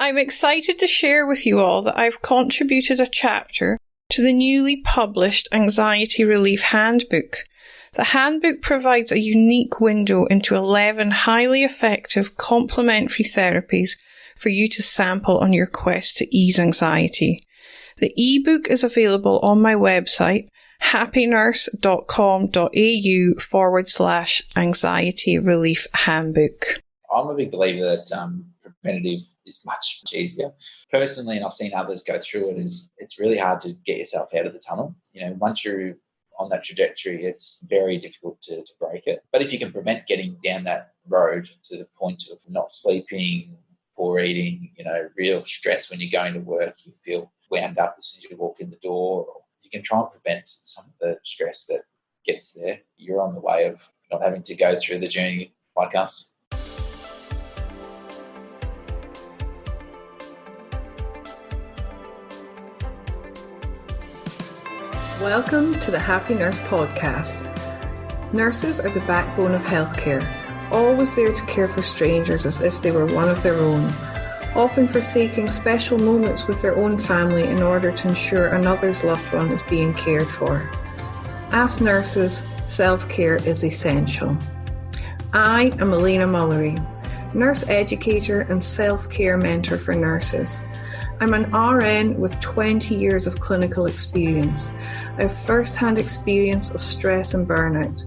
I'm excited to share with you all that I've contributed a chapter to the newly published Anxiety Relief Handbook. The handbook provides a unique window into 11 highly effective complementary therapies for you to sample on your quest to ease anxiety. The ebook is available on my website, happynurse.com.au/anxiety relief handbook. I'm a big believer that preventative is much easier. Personally, and I've seen others go through it, is it's really hard to get yourself out of the tunnel. Once you're on that trajectory, it's very difficult to break it. But if you can prevent getting down that road to the point of not sleeping, poor eating, real stress when you're going to work, you feel wound up as soon as you walk in the door, or you can try and prevent some of the stress that gets there, you're on the way of not having to go through the journey like us. Welcome to the Happy Nurse podcast. Nurses are the backbone of healthcare, always there to care for strangers as if they were one of their own, often forsaking special moments with their own family in order to ensure another's loved one is being cared for. As nurses, self-care is essential. I am Elena Mullery, nurse educator and self-care mentor for nurses. I'm an RN with 20 years of clinical experience. I have first-hand experience of stress and burnout.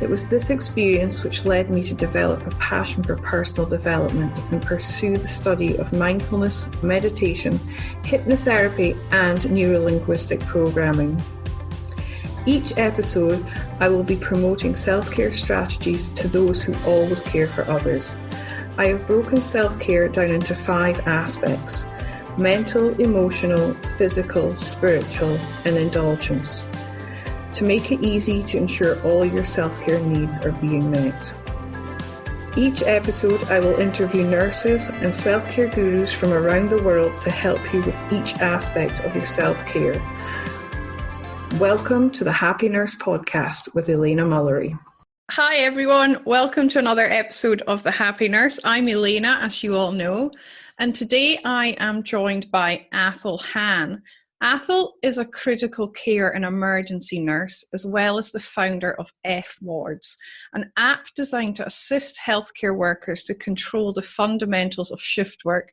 It was this experience which led me to develop a passion for personal development and pursue the study of mindfulness, meditation, hypnotherapy, and neuro-linguistic programming. Each episode, I will be promoting self-care strategies to those who always care for others. I have broken self-care down into 5 aspects: mental, emotional, physical, spiritual, and indulgence, to make it easy to ensure all your self-care needs are being met. Each episode, I will interview nurses and self-care gurus from around the world to help you with each aspect of your self-care. Welcome to the Happy Nurse podcast with Elena Mullery. Hi everyone, welcome to another episode of the Happy Nurse. I'm Elena, as you all know. And today I am joined by Athol Hann. Athol is a critical care and emergency nurse, as well as the founder of F Wards, an app designed to assist healthcare workers to control the fundamentals of shift work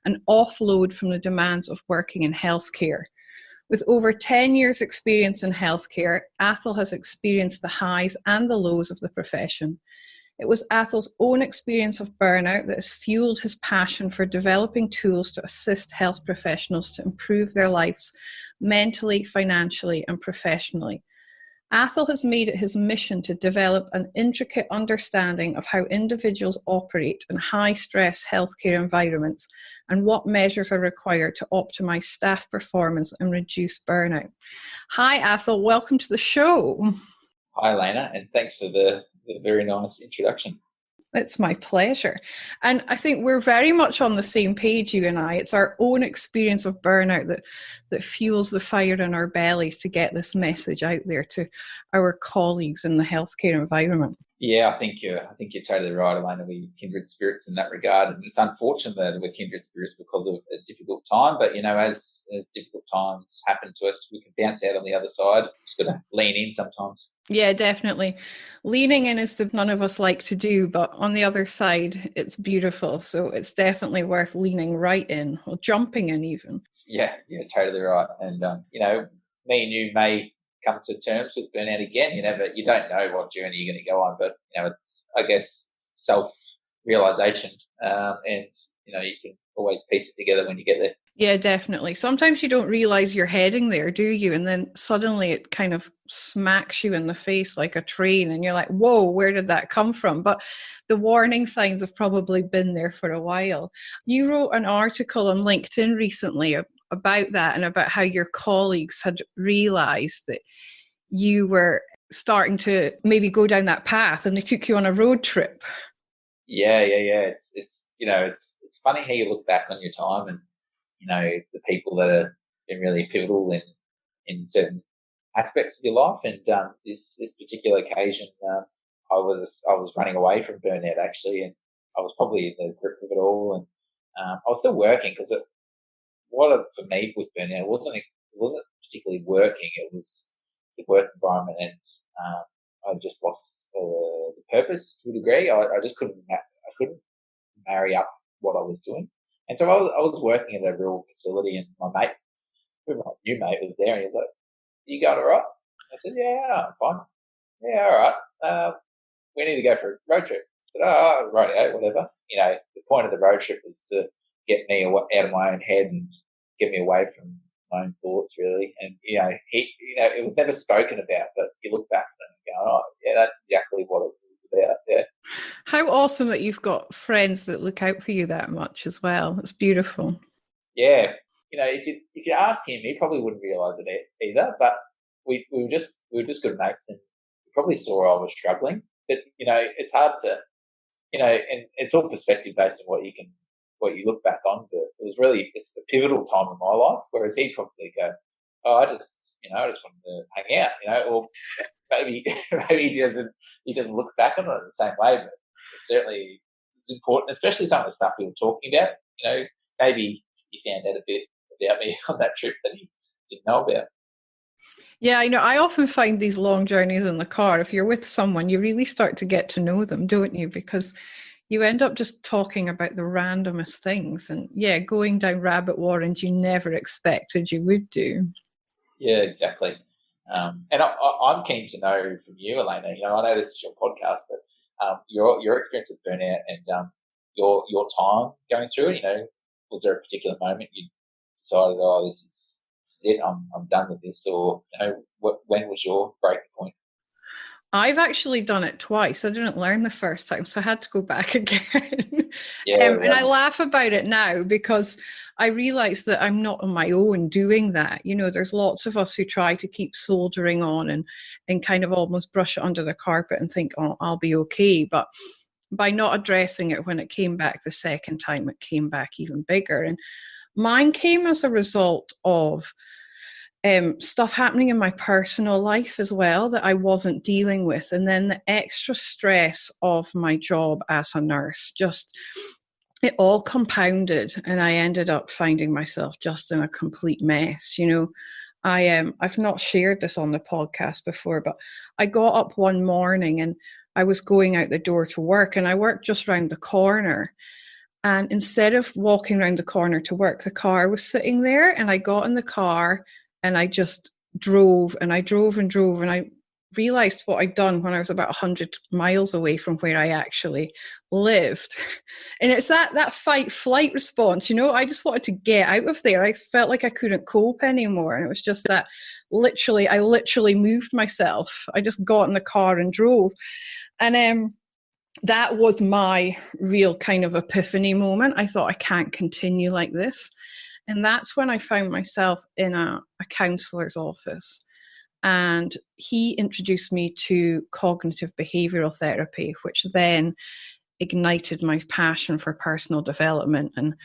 and offload from the demands of working in healthcare. With over 10 years' experience in healthcare, Athol has experienced the highs and the lows of the profession. It was Athol's own experience of burnout that has fueled his passion for developing tools to assist health professionals to improve their lives mentally, financially, and professionally. Athol has made it his mission to develop an intricate understanding of how individuals operate in high-stress healthcare environments and what measures are required to optimize staff performance and reduce burnout. Hi, Athol. Welcome to the show. Hi, Elena, and thanks for the very nice introduction. It's my pleasure. And I think we're very much on the same page, you and I. It's our own experience of burnout that fuels the fire in our bellies to get this message out there to our colleagues in the healthcare environment. Yeah, I think you're totally right, Elena. We're kindred spirits in that regard. And it's unfortunate that we're kindred spirits because of a difficult time. But, as difficult times happen to us, we can bounce out on the other side. Just got to lean in sometimes. Yeah, definitely. Leaning in is the none of us like to do, but on the other side, it's beautiful. So it's definitely worth leaning right in, or jumping in even. Yeah, totally right. And, me and you may come to terms with burnout again, but you don't know what journey you're going to go on. But, it's, I guess, self-realization. And, you can always piece it together when you get there. Yeah, definitely. Sometimes you don't realize you're heading there, do you? And then suddenly it kind of smacks you in the face like a train and you're like, whoa, where did that come from? But the warning signs have probably been there for a while. You wrote an article on LinkedIn recently about that and about how your colleagues had realized that you were starting to maybe go down that path and they took you on a road trip. Yeah. It's funny how you look back on your time and the people that have been really pivotal in certain aspects of your life. And this particular occasion, I was running away from burnout actually, and I was probably in the grip of it all. I was still working because for me with burnout, it wasn't particularly working. It was the work environment, and I just lost the purpose to a degree. I just couldn't marry up what I was doing, and so I was working at a rural facility, and my new mate was there, and he was like, "You going all right?" I said, "Yeah, I'm fine. Yeah, all right. We need to go for a road trip." I said, "Oh, right, whatever." The point of the road trip was to get me out of my own head and get me away from my own thoughts, really. And it was never spoken about, but you look back and go, "Oh, yeah, that's exactly what it was about." Yeah. How awesome that you've got friends that look out for you that much as well. It's beautiful. Yeah. If you ask him, he probably wouldn't realise it either. But we were just good mates, and he probably saw I was struggling. But it's hard to and it's all perspective based on what you look back on. But it's a pivotal time in my life. Whereas he'd probably go, "Oh, I just wanted to hang out," or maybe maybe he doesn't look back on it the same way. But certainly it's important, especially some of the stuff we were talking about. Maybe he found out a bit about me on that trip that he didn't know about. Yeah, I know. I often find these long journeys in the car, if you're with someone, you really start to get to know them, don't you? Because you end up just talking about the randomest things and, yeah, going down rabbit warrens you never expected you would do. Yeah, exactly. And I'm keen to know from you, Elena. I know this is your podcast, but your experience with burnout and your time going through it. Was there a particular moment you decided, "Oh, this is it. I'm done with this," or when was your breaking point? I've actually done it twice. I didn't learn the first time, so I had to go back again. Yeah, And I right. laugh about it now because I realize that I'm not on my own doing that. There's lots of us who try to keep soldering on and kind of almost brush it under the carpet and think, "Oh, I'll be okay." But by not addressing it when it came back the second time, it came back even bigger. And mine came as a result of stuff happening in my personal life as well that I wasn't dealing with. And then the extra stress of my job as a nurse, it all compounded. And I ended up finding myself just in a complete mess. I've not shared this on the podcast before, but I got up one morning and I was going out the door to work, and I worked just round the corner. And instead of walking around the corner to work, the car was sitting there, and I got in the car and I just drove, and I drove and drove, and I realized what I'd done when I was about 100 miles away from where I actually lived. And it's that fight flight response, I just wanted to get out of there. I felt like I couldn't cope anymore. And it was just that I literally moved myself. I just got in the car and drove. And that was my real kind of epiphany moment. I thought, I can't continue like this. And that's when I found myself in a counsellor's office. And he introduced me to cognitive behavioural therapy, which then ignited my passion for personal development. And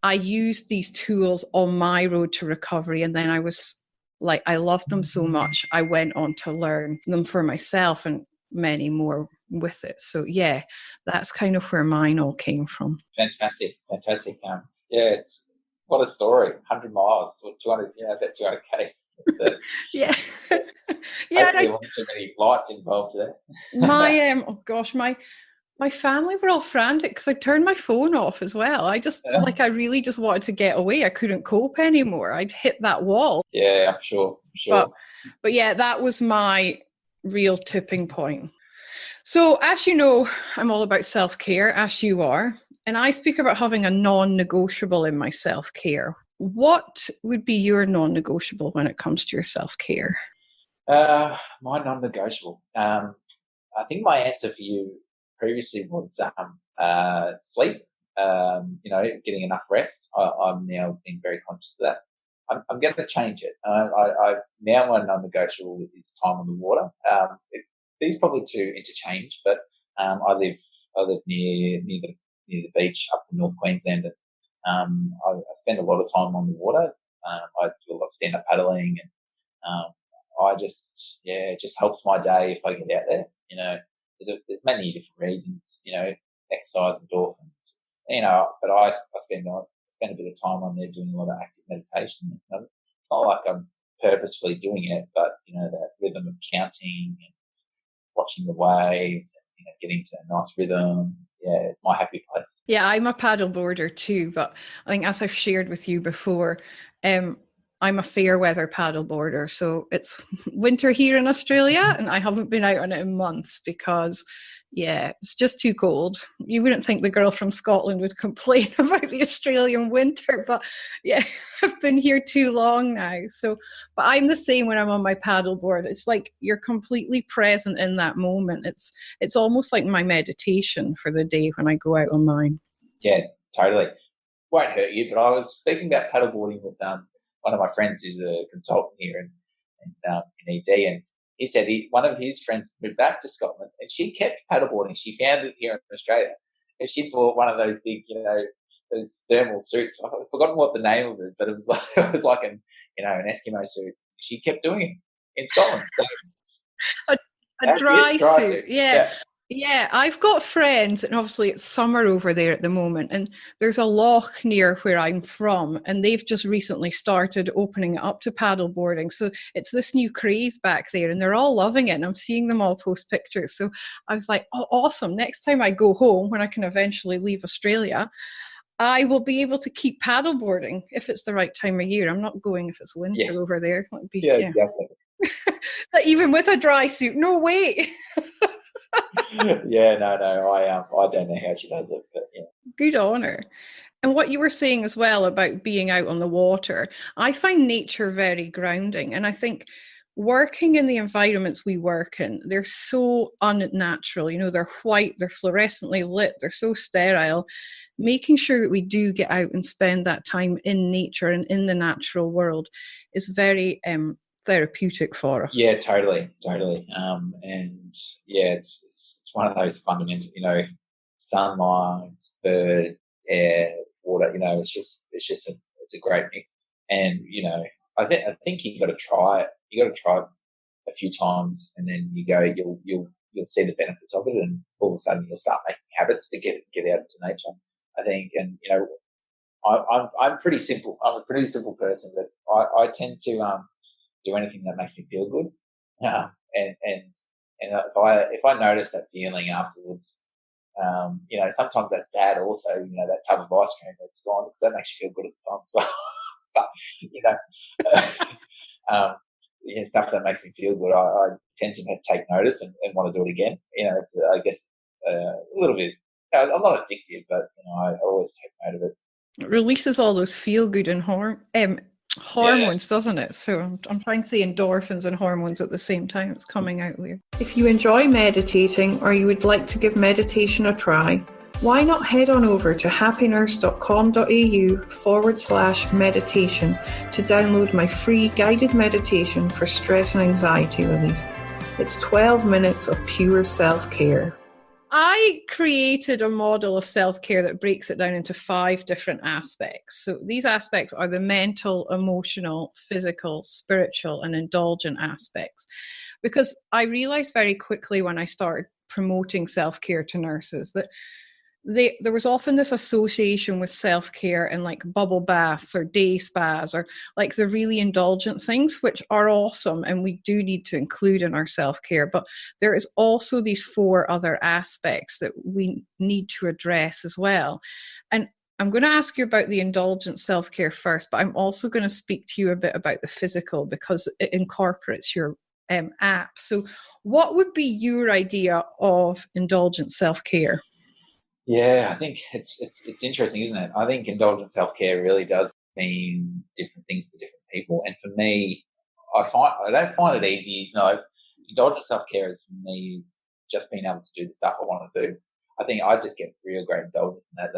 I used these tools on my road to recovery. And then I loved them so much, I went on to learn them for myself and many more with it. So yeah, that's kind of where mine all came from. Fantastic. Yeah, it's what a story. 100 miles, 200, about 200 k's. Yeah. Yeah. Hopefully, there wasn't too many flights involved there. My family were all frantic because I turned my phone off as well. I really just wanted to get away. I couldn't cope anymore. I'd hit that wall. Yeah, I'm sure. But yeah, that was my real tipping point. So as you know, I'm all about self-care, as you are, and I speak about having a non-negotiable in my self-care. What would be your non-negotiable when it comes to your self-care? My non-negotiable. I think my answer for you previously was sleep. Getting enough rest. I'm now being very conscious of that. I'm going to change it. Now my non-negotiable is time on the water. These probably two interchange, but I live near the beach up in North Queensland, and I spend a lot of time on the water. I do a lot of stand-up paddling, and it just helps my day if I get out there. There's many different reasons. Exercise, endorphins, But I spend a bit of time on there doing a lot of active meditation. It's not like I'm purposefully doing it, but that rhythm of counting and watching the waves, and getting to a nice rhythm. Yeah, it's my happy place. Yeah, I'm a paddleboarder too, but I think as I've shared with you before, I'm a fair weather paddleboarder. So it's winter here in Australia, and I haven't been out on it in months because, yeah, it's just too cold. You wouldn't think the girl from Scotland would complain about the Australian winter, but yeah, I've been here too long now. So, but I'm the same when I'm on my paddleboard. It's like you're completely present in that moment. It's almost like my meditation for the day when I go out on mine. Yeah, totally. Won't hurt you, but I was speaking about paddleboarding with one of my friends who's a consultant here in ED, and he said one of his friends moved back to Scotland, and she kept paddleboarding. She found it here in Australia, and she bought one of those big, those thermal suits. I've forgotten what the name of it, but it was like an Eskimo suit. She kept doing it in Scotland. So, a dry suit, suit. yeah. Yeah, I've got friends, and obviously it's summer over there at the moment, and there's a loch near where I'm from, and they've just recently started opening it up to paddleboarding. So it's this new craze back there, and they're all loving it, and I'm seeing them all post pictures. So I was like, oh, awesome. Next time I go home, when I can eventually leave Australia, I will be able to keep paddleboarding if it's the right time of year. I'm not going if it's winter over there. Exactly. Even with a dry suit, no way. Yeah, no, I don't know how she does it, but yeah. Good on her. And what you were saying as well about being out on the water, I find nature very grounding. And I think working in the environments we work in, they're so unnatural. They're white, they're fluorescently lit, they're so sterile. Making sure that we do get out and spend that time in nature and in the natural world is very therapeutic for us. Yeah, totally. And yeah, it's one of those fundamental, sunlight, bird, air, water. It's a great mix. And I think you got to try it. You got to try it a few times, and then you'll see the benefits of it, and all of a sudden you'll start making habits to get out into nature. I think, and I'm pretty simple. I'm a pretty simple person, but I tend to do anything that makes me feel good. And if I notice that feeling afterwards, sometimes that's bad. Also, that tub of ice cream that's gone, because that makes you feel good at the time as well. But stuff that makes me feel good, I tend to take notice and want to do it again. It's I guess a little bit. I'm not addictive, but I always take note of it. It releases all those feel good and hormones, doesn't it? So I'm trying to say endorphins and hormones at the same time. It's coming out weird. If you enjoy meditating, or you would like to give meditation a try, why not head on over to happynurse.com.au/meditation to download my free guided meditation for stress and anxiety relief. It's 12 minutes of pure self-care. I created a model of self-care that breaks it down into 5 different aspects. So these aspects are the mental, emotional, physical, spiritual, and indulgent aspects. Because I realized very quickly when I started promoting self-care to nurses that there was often this association with self-care and like bubble baths or day spas or like the really indulgent things, which are awesome and we do need to include in our self-care. But there is also these 4 other aspects that we need to address as well. And I'm going to ask you about the indulgent self-care first, but I'm also going to speak to you a bit about the physical because it incorporates your app. So what would be your idea of indulgent self-care? Yeah, I think it's interesting, isn't it? I think indulgent self-care really does mean different things to different people. And for me, I don't find it easy. No, indulgent self-care is for me is just being able to do the stuff I want to do. I think I just get real great indulgence in that.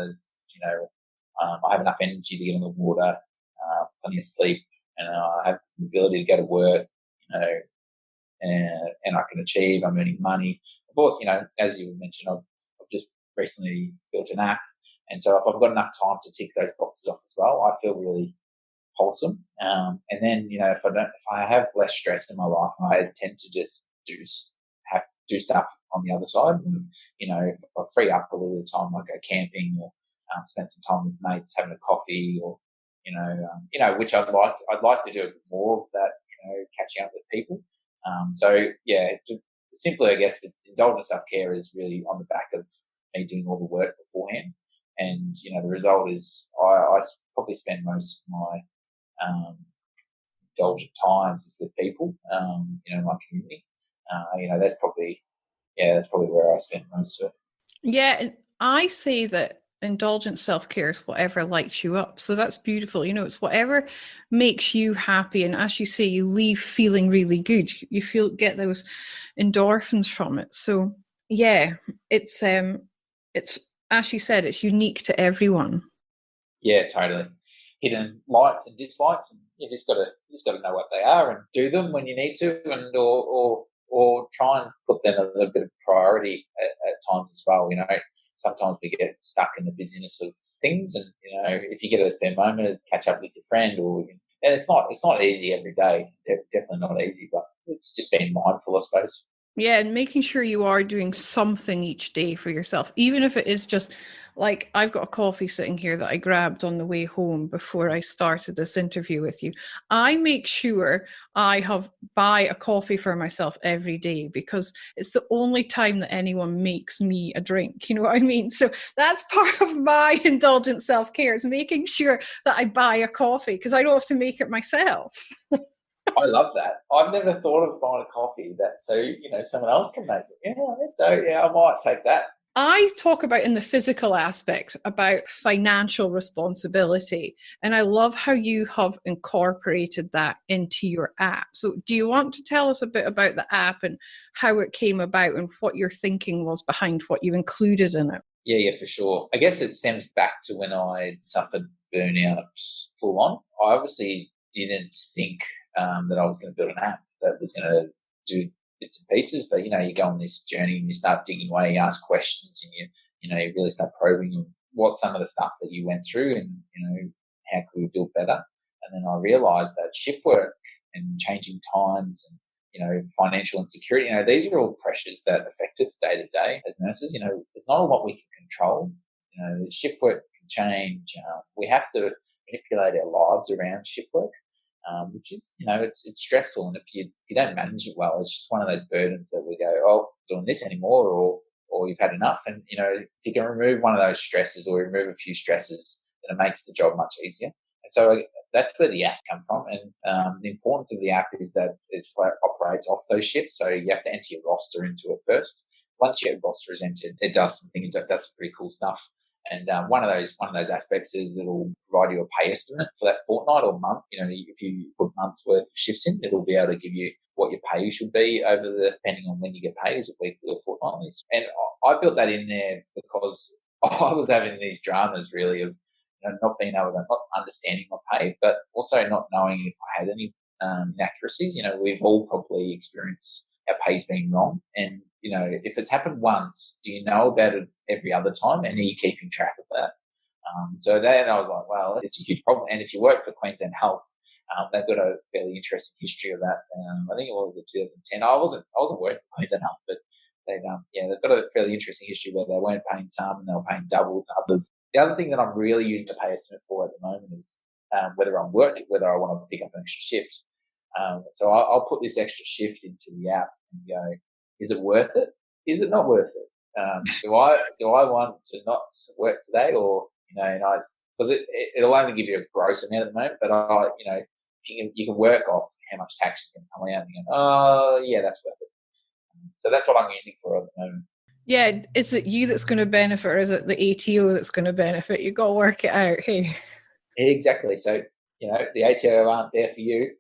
I have enough energy to get in the water, plenty of sleep, and I have the ability to go to work, and I can achieve. I'm earning money. Of course, as you mentioned, I've just recently built an app, and so if I've got enough time to tick those boxes off as well, I feel really wholesome. And then if I have less stress in my life, I tend to just do stuff on the other side. And, if I free up a little bit of time, like go camping or spent some time with mates having a coffee, or which I'd like to do more of that, catching up with people. Simply, I guess, indulgent self-care is really on the back of me doing all the work beforehand. And, the result is I probably spend most of my indulgent times is with people, my community. That's probably where I spend most of it. Yeah, and I say that indulgent self-care is whatever lights you up. So that's beautiful. It's whatever makes you happy. And as you say, you leave feeling really good. You get those endorphins from it. So yeah, it's as you said, it's unique to everyone. Yeah, totally. Hidden likes and dislikes, and you just gotta know what they are and do them when you need to, and or try and put them as a bit of priority at times as well. Sometimes we get stuck in the busyness of things, and if you get a spare moment to catch up with your friend, and it's not easy every day. Definitely not easy, but it's just being mindful, I suppose. Yeah, and making sure you are doing something each day for yourself, even if it is just like I've got a coffee sitting here that I grabbed on the way home before I started this interview with you. I make sure I buy a coffee for myself every day because it's the only time that anyone makes me a drink. You know what I mean? So that's part of my indulgent self-care, is making sure that I buy a coffee because I don't have to make it myself. I love that. I've never thought of buying a coffee someone else can make it. I might take that. I talk about in the physical aspect about financial responsibility, and I love how you have incorporated that into your app. So do you want to tell us a bit about the app and how it came about and what your thinking was behind what you included in it? Yeah, for sure. I guess it stems back to when I suffered burnout full on. I obviously didn't think that I was going to build an app that was going to do bits and pieces, but you go on this journey and you start digging away, you ask questions, and you really start probing what some of the stuff that you went through, and how could we build better. And then I realized that shift work and changing times and financial insecurity, these are all pressures that affect us day to day as nurses. It's not all what we can control. The shift work can change. We have to manipulate our lives around shift work, which is, it's stressful. And if you don't manage it well, it's just one of those burdens that we go, oh, doing this anymore, or you've had enough. And, if you can remove one of those stresses or remove a few stresses, then it makes the job much easier. And so that's where the app comes from. And the importance of the app is that it operates off those shifts. So you have to enter your roster into it first. Once your roster is entered, it does some pretty cool stuff. And one of those aspects is it'll provide you a pay estimate for that fortnight or month. If you put months worth of shifts in, it'll be able to give you what your pay should be depending on when you get paid, is it weekly or fortnightly. And I built that in there because I was having these dramas really of not being able to, not understanding my pay, but also not knowing if I had any inaccuracies. We've all probably experienced our pay's being wrong, and if it's happened once, do you know about it every other time, and are you keeping track of that? So then I was like, well, it's a huge problem. And if you work for Queensland Health, they've got a fairly interesting history of that. I think it was 2010. I wasn't working for Queensland Health, but they've got a fairly interesting history where they weren't paying some and they were paying double to others. The other thing that I'm really using the pay estimate for at the moment is whether I want to pick up an extra shift. So I'll put this extra shift into the app and go, is it worth it? Is it not worth it? Do I want to not work today, or because it'll only give you a gross amount at the moment, but you can work off how much tax is going to come out and you go, oh yeah, that's worth it. So that's what I'm using for at the moment. Yeah, is it you that's going to benefit, or is it the ATO that's going to benefit? You got to work it out. Hey. Exactly. So the ATO aren't there for you.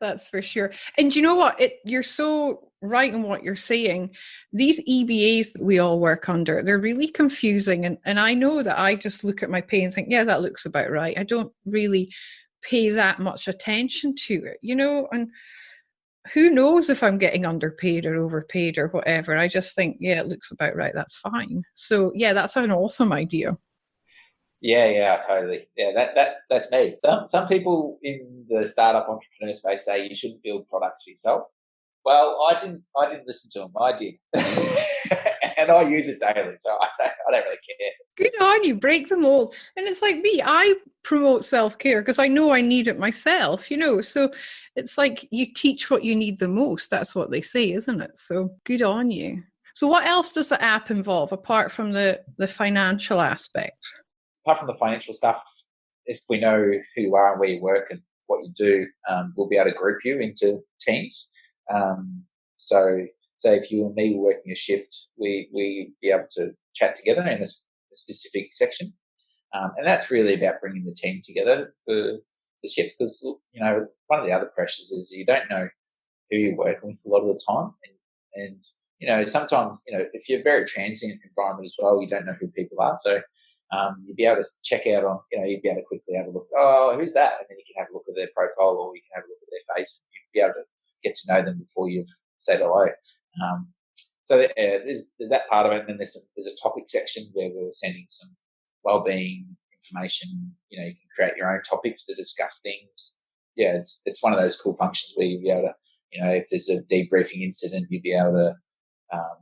That's for sure. And you know what? You're so right in what you're saying. These EBAs that we all work under, they're really confusing. And I know that I just look at my pay and think, yeah, that looks about right. I don't really pay that much attention to it, and who knows if I'm getting underpaid or overpaid or whatever. I just think, yeah, it looks about right. That's fine. So yeah, that's an awesome idea. Yeah, totally. Yeah, that's me. Some people in the startup entrepreneur space say you shouldn't build products for yourself. Well, I didn't listen to them. I did, and and I use it daily, so I don't really care. Good on you, break the mold. And it's like me, I promote self-care because I know I need it myself, so it's like you teach what you need the most. That's what they say, isn't it? So good on you. So what else does the app involve apart from the financial aspect? Apart from the financial stuff, if we know who you are and where you work and what you do, we'll be able to group you into teams. So say if you and me were working a shift, we be able to chat together in a specific section. And that's really about bringing the team together for the shift, because, one of the other pressures is you don't know who you're working with a lot of the time. And sometimes, if you're a very transient environment as well, you don't know who people are. So you'd be able to check out on, you'd be able to quickly have a look, oh, who's that? And then you can have a look at their profile, or you can have a look at their face, and you'd be able to get to know them before you've said hello. So there's that part of it, and then there's a topic section where we're sending some wellbeing information. You can create your own topics to discuss things. Yeah, it's one of those cool functions where you'll be able to, if there's a debriefing incident, you'd be able to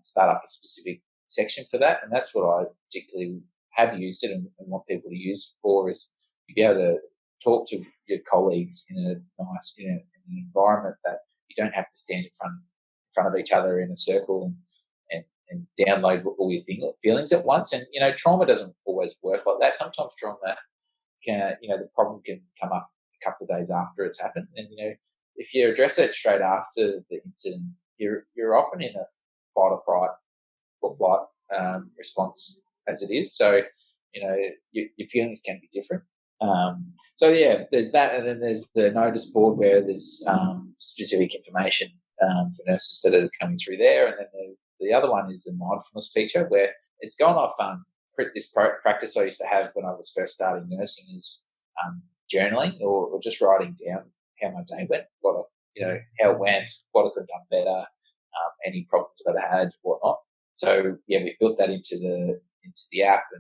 start up a specific section for that. And that's what I particularly have used it and want people to use for, is you'd be able to talk to your colleagues in a nice, in an environment that you don't have to stand in front of each other in a circle and download all your feelings at once. And, trauma doesn't always work like that. Sometimes trauma can, the problem can come up a couple of days after it's happened. And, if you address it straight after the incident, you're often in a fight or flight response as it is. So, your feelings can be different. So yeah, there's that, and then there's the notice board where there's specific information for nurses that are coming through there, and then the other one is the mindfulness feature, where it's gone off this practice I used to have when I was first starting nursing is journaling or just writing down how my day went, how it went, what I could have done better, any problems that I had, whatnot. So yeah, we built that into the app,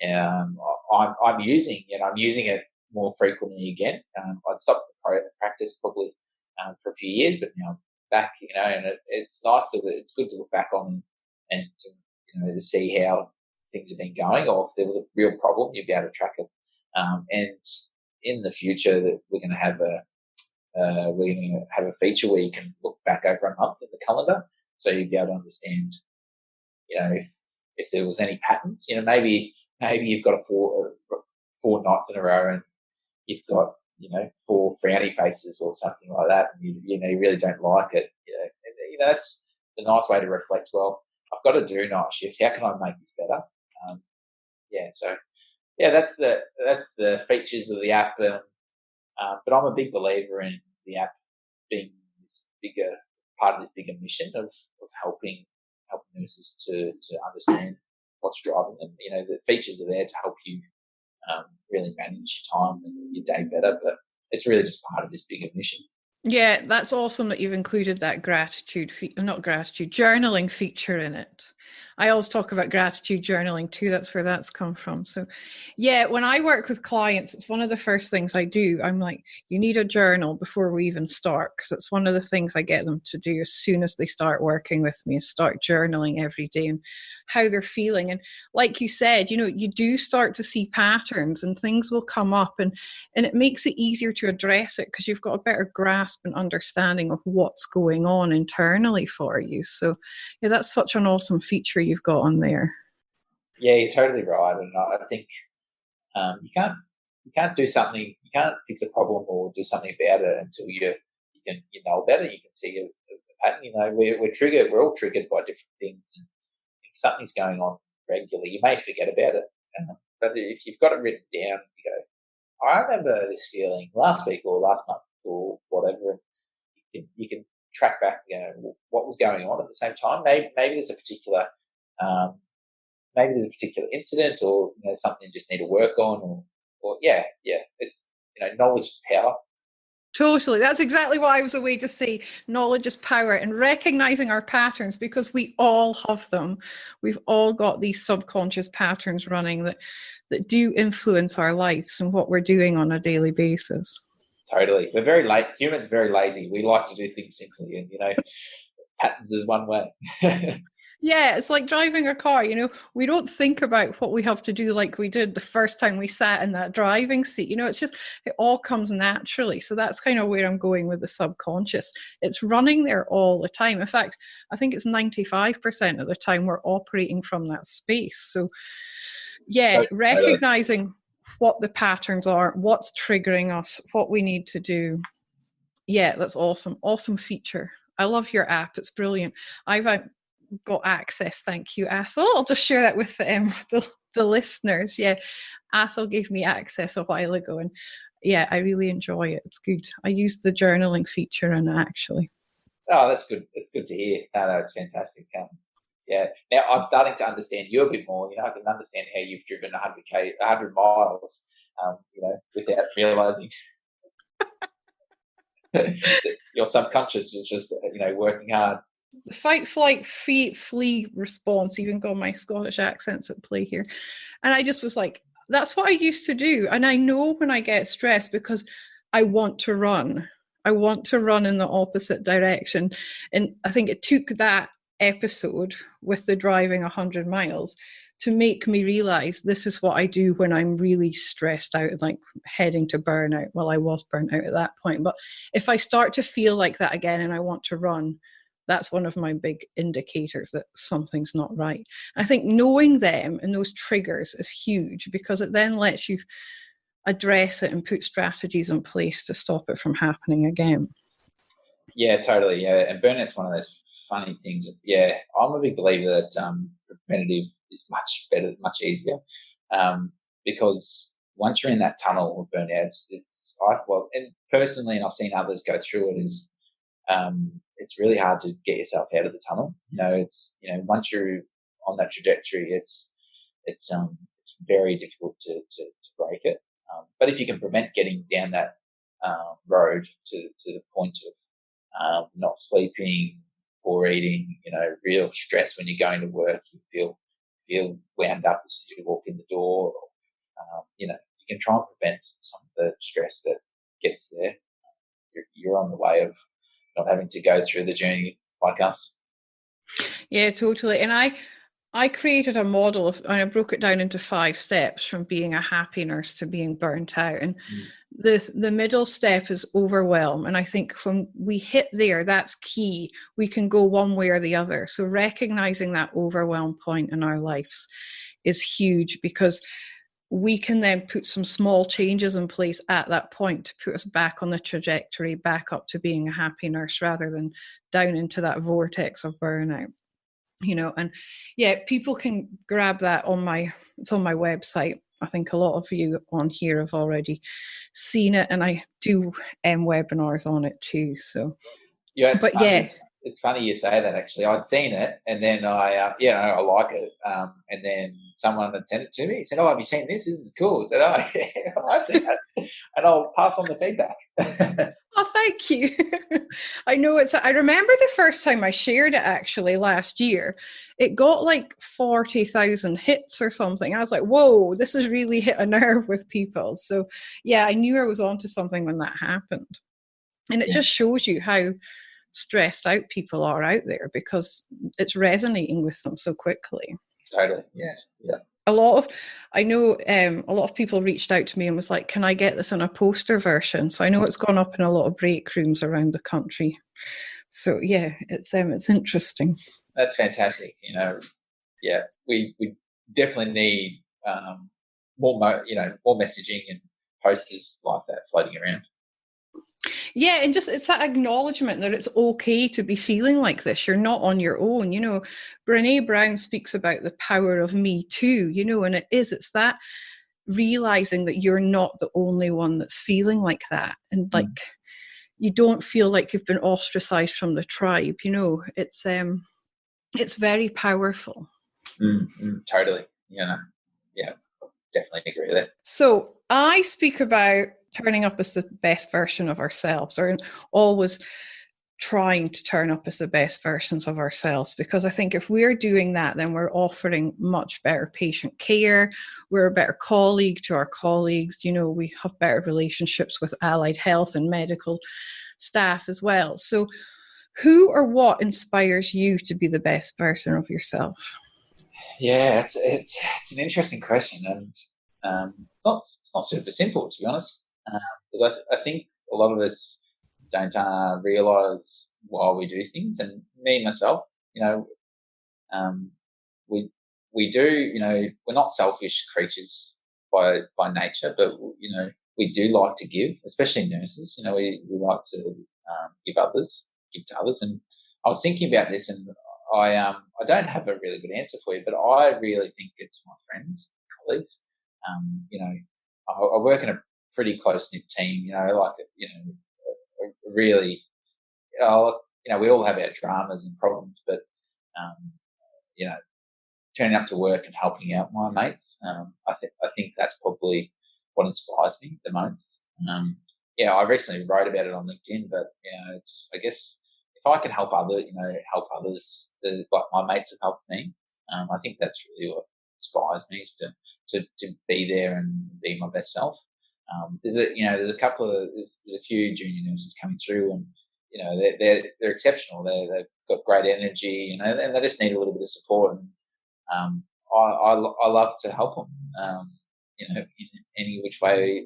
and I'm using it more frequently again. I'd stopped the practice probably for a few years, but now I'm back, and it's nice it's good to look back on and to see how things have been going, or if there was a real problem, you'd be able to track it. And in the future, that we're going to have a feature where you can look back over a month in the calendar, so you'd be able to understand, if there was any patterns. Maybe you've got four nights in a row and you've got 4 frowny faces or something like that, and you really don't like it. That's the nice way to reflect. Well, I've got to do night shift. How can I make this better? So that's the features of the app. But I'm a big believer in the app being this bigger part of this bigger mission of helping nurses to understand what's driving them. The features are there to help you really manage your time and your day better, but it's really just part of this bigger mission. Yeah, that's awesome that you've included that journaling feature in it. I always talk about gratitude journaling too. That's where that's come from. So yeah, when I work with clients, it's one of the first things I do. I'm like, you need a journal before we even start, because it's one of the things I get them to do as soon as they start working with me, is start journaling every day and how they're feeling. And like you said, you do start to see patterns and things will come up, and it makes it easier to address it because you've got a better grasp and understanding of what's going on internally for you. So yeah, that's such an awesome feature you've got on there. Yeah, you're totally right. And I think you can't do something, you can't fix a problem or do something about it until you know about it. You can see a pattern. We're all triggered by different things, and if something's going on regularly, you may forget about it. But if you've got it written down, you go, I remember this feeling last week or last month or whatever. You can track back, what was going on at the same time. Maybe there's a particular incident, or something you just need to work on, or it's knowledge is power. Totally. That's exactly what I was away to say. Knowledge is power, and recognizing our patterns, because we all have them. We've all got these subconscious patterns running that do influence our lives and what we're doing on a daily basis. Totally. We're very late. Humans are very lazy. We like to do things simply, and patterns is one way. Yeah, it's like driving a car, we don't think about what we have to do like we did the first time we sat in that driving seat. It's just, it all comes naturally. So that's kind of where I'm going with the subconscious. It's running there all the time. In fact, I think it's 95% of the time we're operating from that space. So yeah, Totally. recognizing what the patterns are, what's triggering us, what we need to do. Yeah, that's awesome. Awesome feature. I love your app. It's brilliant. I've got access. Thank you, Athol. I'll just share that with the listeners. Yeah, Athol gave me access a while ago, and yeah, I really enjoy it. It's good. I use the journaling feature in it, actually. Oh, that's good. It's good to hear. No, it's fantastic. Yeah. Now I'm starting to understand you a bit more. I can understand how you've driven 100 miles, without realizing that your subconscious was just, working hard. Fight, flight, flee response. Even got my Scottish accents at play here. And I just was like, that's what I used to do. And I know when I get stressed because I want to run. I want to run in the opposite direction. And I think it took that episode with the driving 100 miles to make me realize this is what I do when I'm really stressed out and like heading to burnout. Well, I was burnt out at that point. But if I start to feel like that again and I want to run, that's one of my big indicators that something's not right. I think knowing them and those triggers is huge because it then lets you address it and put strategies in place to stop it from happening again. Yeah, totally. Yeah, and burnout's one of those funny things. Yeah, I'm a big believer that preventative is much better, much easier, because once you're in that tunnel of burnout, and personally, and I've seen others go through it, is it's really hard to get yourself out of the tunnel. Once you're on that trajectory, it's very difficult to break it. But if you can prevent getting down that road to the point of not sleeping, poor eating, real stress when you're going to work, you feel wound up as soon as you walk in the door, or, you can try and prevent some of the stress that gets there. You're on the way of not having to go through the journey like us. Yeah, totally. And I created a model and I broke it down into 5 steps from being a happy nurse to being burnt out. And the middle step is overwhelm. And I think when we hit there, that's key. We can go one way or the other. So recognizing that overwhelm point in our lives is huge because we can then put some small changes in place at that point to put us back on the trajectory, back up to being a happy nurse rather than down into that vortex of burnout. And yeah, people can grab that it's on my website. I think a lot of you on here have already seen it, and I do webinars on it too. So yeah, but yeah, it's funny you say that. Actually, I'd seen it, and then I like it, and then someone had sent it to me. He said, "Oh, have you seen this? This is cool." I said, "Oh, yeah, I've seen that," and I'll pass on the feedback. Oh, thank you. I know I remember the first time I shared it actually last year. It got like 40,000 hits or something. I was like, whoa, this has really hit a nerve with people. So yeah, I knew I was onto something when that happened. And it just shows you how stressed out people are out there because it's resonating with them so quickly. Totally. Yeah. I know a lot of people reached out to me and was like, can I get this in a poster version? So I know it's gone up in a lot of break rooms around the country. So yeah, it's interesting. That's fantastic. Yeah, we definitely need more messaging and posters like that floating around. Yeah, and just it's that acknowledgement that it's okay to be feeling like this. You're not on your own. Brené Brown speaks about the power of me too, and it's that realizing that you're not the only one that's feeling like that. And like, you don't feel like you've been ostracized from the tribe, it's very powerful. Totally. Yeah, definitely agree with that. So I speak about turning up as the best version of ourselves, or always trying to turn up as the best versions of ourselves, because I think if we're doing that, then we're offering much better patient care. We're a better colleague to our colleagues. We have better relationships with allied health and medical staff as well. So Who or what inspires you to be the best version of yourself? Yeah, it's an interesting question, and it's not super simple, to be honest. Because I think a lot of us don't realise why we do things, and me myself, you know, um, we we do, we're not selfish creatures by nature, but we do like to give, especially nurses. We like to give to others. And I was thinking about this, and I don't have a really good answer for you, but I really think it's my friends, colleagues. I work in a pretty close knit team. Really, we all have our dramas and problems, but um, you know, turning up to work and helping out my mates. I think that's probably what inspires me the most. I recently wrote about it on LinkedIn, but it's, I guess, if I can help help others, like my mates have helped me. I think that's really what inspires me, is to be there and be my best self. There's a few junior nurses coming through, and they're exceptional. They've got great energy, and they just need a little bit of support. And I love to help them, in any which way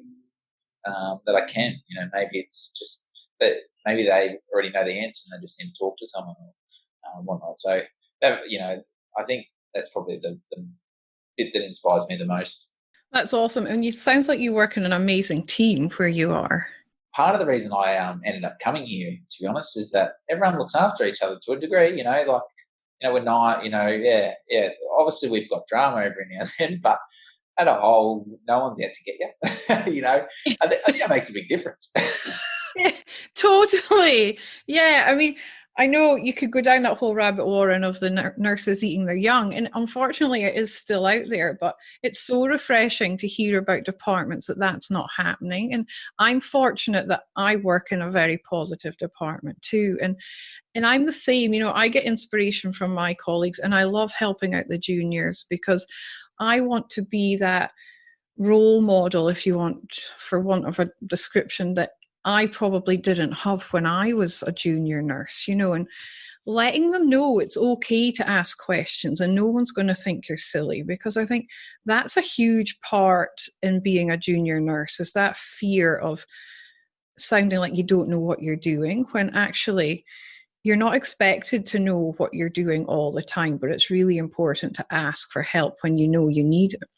that I can. Maybe it's just that maybe they already know the answer and they just need to talk to someone or whatnot. So I think that's probably the bit that inspires me the most. That's awesome. And you sounds like you work in an amazing team where you are. Part of the reason I ended up coming here, to be honest, is that everyone looks after each other to a degree. We're not, yeah. Obviously, we've got drama every now and then, but at a whole, no one's out to get you. I think that makes a big difference. Yeah, totally. Yeah, I mean, I know you could go down that whole rabbit warren of the nurses eating their young, and unfortunately it is still out there, but it's so refreshing to hear about departments that's not happening. And I'm fortunate that I work in a very positive department too. And I'm the same, I get inspiration from my colleagues, and I love helping out the juniors because I want to be that role model, if you want, for want of a description, that I probably didn't have when I was a junior nurse, and letting them know it's okay to ask questions and no one's going to think you're silly, because I think that's a huge part in being a junior nurse, is that fear of sounding like you don't know what you're doing, when actually you're not expected to know what you're doing all the time, but it's really important to ask for help when you know you need it.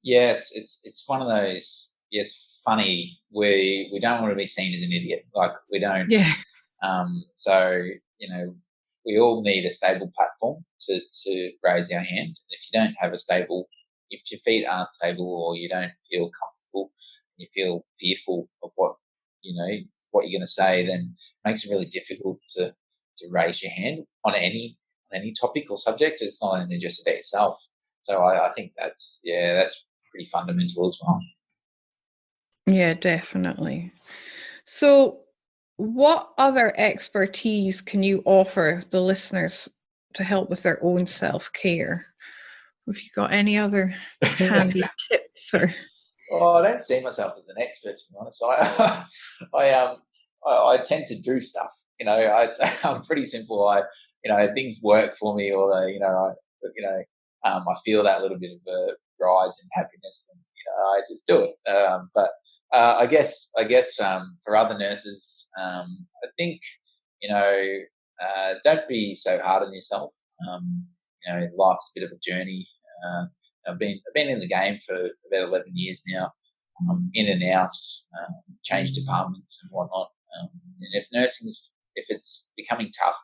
Yeah, it's one of those. Yeah, it's funny. We don't want to be seen as an idiot. Like, we don't. Yeah. So we all need a stable platform to raise our hand. If you don't have if your feet aren't stable, or you don't feel comfortable, you feel fearful of what you're going to say, then it makes it really difficult to raise your hand on any topic or subject. It's not only just about yourself. So I think that's pretty fundamental as well. Yeah, definitely. So what other expertise can you offer the listeners to help with their own self-care? Have you got any other handy tips? Or I don't see myself as an expert, to be honest. I tend to do stuff. I'm pretty simple. Things work for me, or I feel that little bit of a rise in happiness, and I just do it. But I guess for other nurses, I think don't be so hard on yourself. Life's a bit of a journey. I've been in the game for about 11 years now, in and out, changed departments and whatnot. And if it's becoming tough,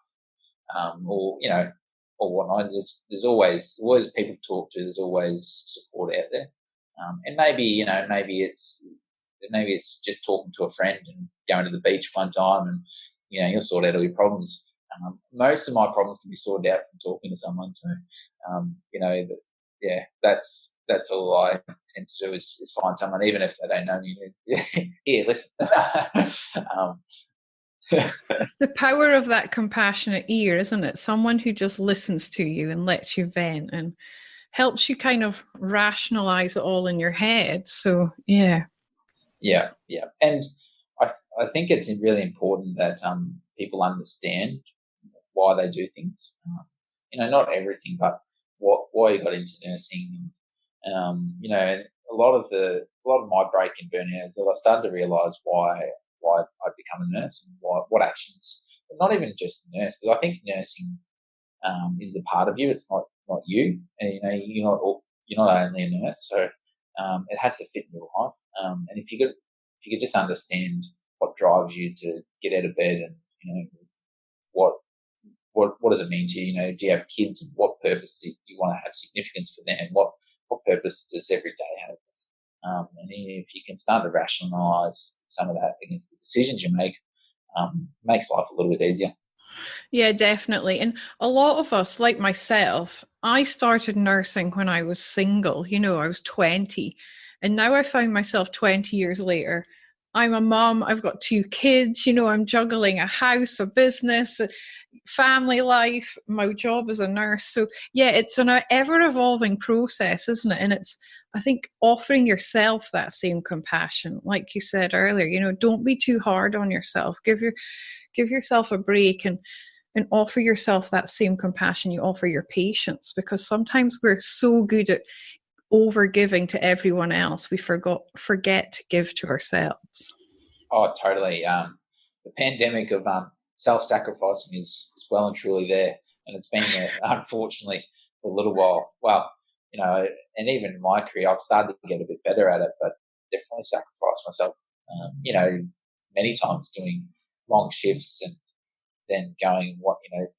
or whatnot, there's always people to talk to. There's always support out there, and maybe it's just talking to a friend and going to the beach one time, and you'll sort out all your problems. Most of my problems can be sorted out from talking to someone. So, that's all I tend to do is find someone, even if they don't know me. Here, listen. it's the power of that compassionate ear, isn't it? Someone who just listens to you and lets you vent and helps you kind of rationalize it all in your head. So, yeah. Yeah. And I think it's really important that people understand why they do things. Not everything, but why you got into nursing. A lot of my break in burnout is that I started to realise why I'd become a nurse and what actions. Not even just nurse, because I think nursing is a part of you. It's not you, and you're not only a nurse, so it has to fit in your life. And if you could just understand what drives you to get out of bed, and what does it mean to you? Do you have kids, and what purpose do you want to have significance for them? What purpose does every day have? And if you can start to rationalise some of that against the decisions you make, makes life a little bit easier. Yeah, definitely. And a lot of us, like myself, I started nursing when I was single. I was 20. And now I found myself 20 years later. I'm a mum. I've got 2 kids. I'm juggling a house, a business, a family life, my job as a nurse. So, yeah, it's an ever-evolving process, isn't it? And it's, I think, offering yourself that same compassion. Like you said earlier, don't be too hard on yourself. Give yourself a break and offer yourself that same compassion you offer your patients, because sometimes we're so good at over giving to everyone else we forget to give to ourselves. Oh, totally. The pandemic of self-sacrificing is well and truly there, and it's been there, unfortunately, for a little while. Well, and even in my career, I've started to get a bit better at it, but definitely sacrificed myself. Many times doing long shifts and then going,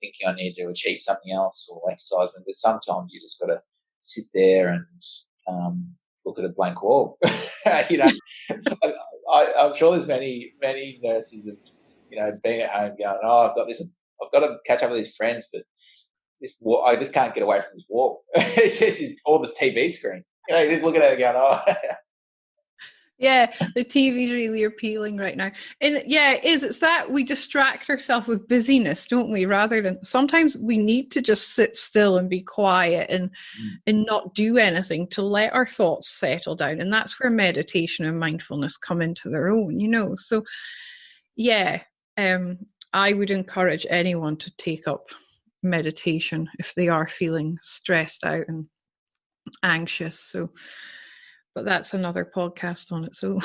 thinking I need to achieve something else or exercise. And sometimes you just got to sit there and look at a blank wall. I'm sure there's many nurses have, being at home going, I've got to catch up with these friends, but this wall, I just can't get away from this wall. It's just all this TV screen. You just look at it and going, Yeah, the TV's really appealing right now. And yeah, it's that we distract ourselves with busyness, don't we? Rather than, sometimes we need to just sit still and be quiet and not do anything to let our thoughts settle down. And that's where meditation and mindfulness come into their own, So yeah, I would encourage anyone to take up meditation if they are feeling stressed out and anxious. But that's another podcast on its own.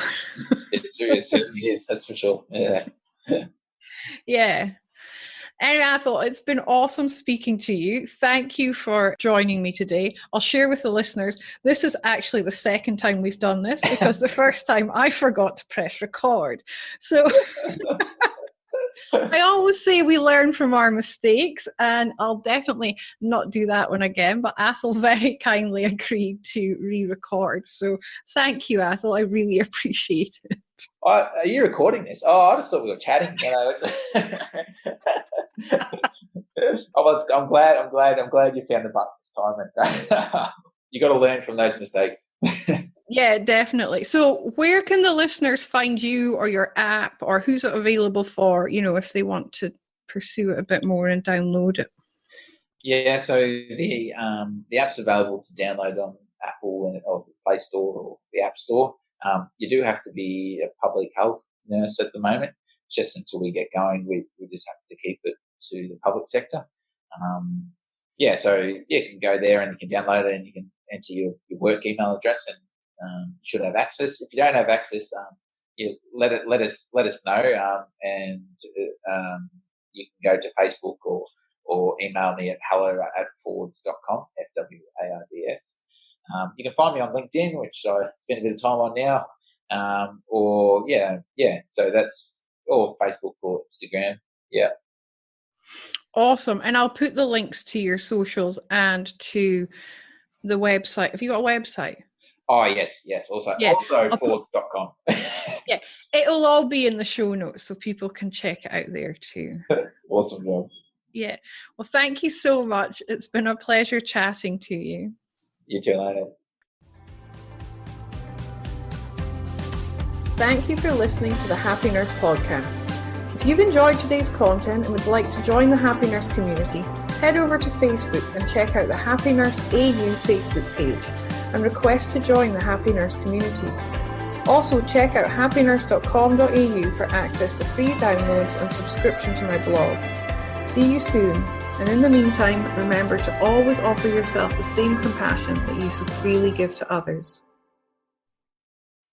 It certainly is, that's for sure. Yeah. Yeah. Anyway, Athol, it's been awesome speaking to you. Thank you for joining me today. I'll share with the listeners, this is actually the second time we've done this, because the first time I forgot to press record. So I always say we learn from our mistakes, and I'll definitely not do that one again. But Athol very kindly agreed to re-record. So thank you, Athol. I really appreciate it. Are you recording this? Oh, I just thought we were chatting. I'm glad you found the button this time. You got to learn from those mistakes. Yeah, definitely. So where can the listeners find you or your app, or who's it available for, if they want to pursue it a bit more and download it? Yeah, so the app's available to download on Apple or the Play Store or the App Store. You do have to be a public health nurse at the moment. Just until we get going, we just have to keep it to the public sector. So you can go there and you can download it and you can enter your work email address and you should have access. If you don't have access, let us know, and you can go to Facebook or email me at hello@forwards.com, FWARDS. You can find me on LinkedIn, which I spend a bit of time on now, so that's, or Facebook or Instagram. Yeah. Awesome. And I'll put the links to your socials and to the website. Have you got a website? Oh, yes. Also forwards.com. Yeah, it'll all be in the show notes so people can check it out there too. Awesome job. Yeah. Well, thank you so much. It's been a pleasure chatting to you. You too, Lana. Thank you for listening to the Happy Nurse podcast. If you've enjoyed today's content and would like to join the Happy Nurse community, head over to Facebook and check out the Happy Nurse AU Facebook page and request to join the Happy Nurse community. Also, check out happynurse.com.au for access to free downloads and subscription to my blog. See you soon, and in the meantime, remember to always offer yourself the same compassion that you so freely give to others.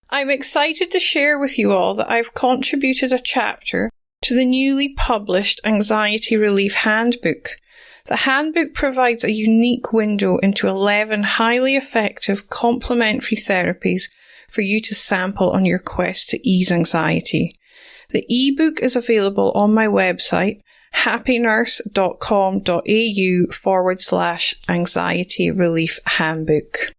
I'm excited to share with you all that I've contributed a chapter to the newly published Anxiety Relief Handbook. The handbook provides a unique window into 11 highly effective complementary therapies for you to sample on your quest to ease anxiety. The ebook is available on my website, happynurse.com.au/anxiety relief handbook.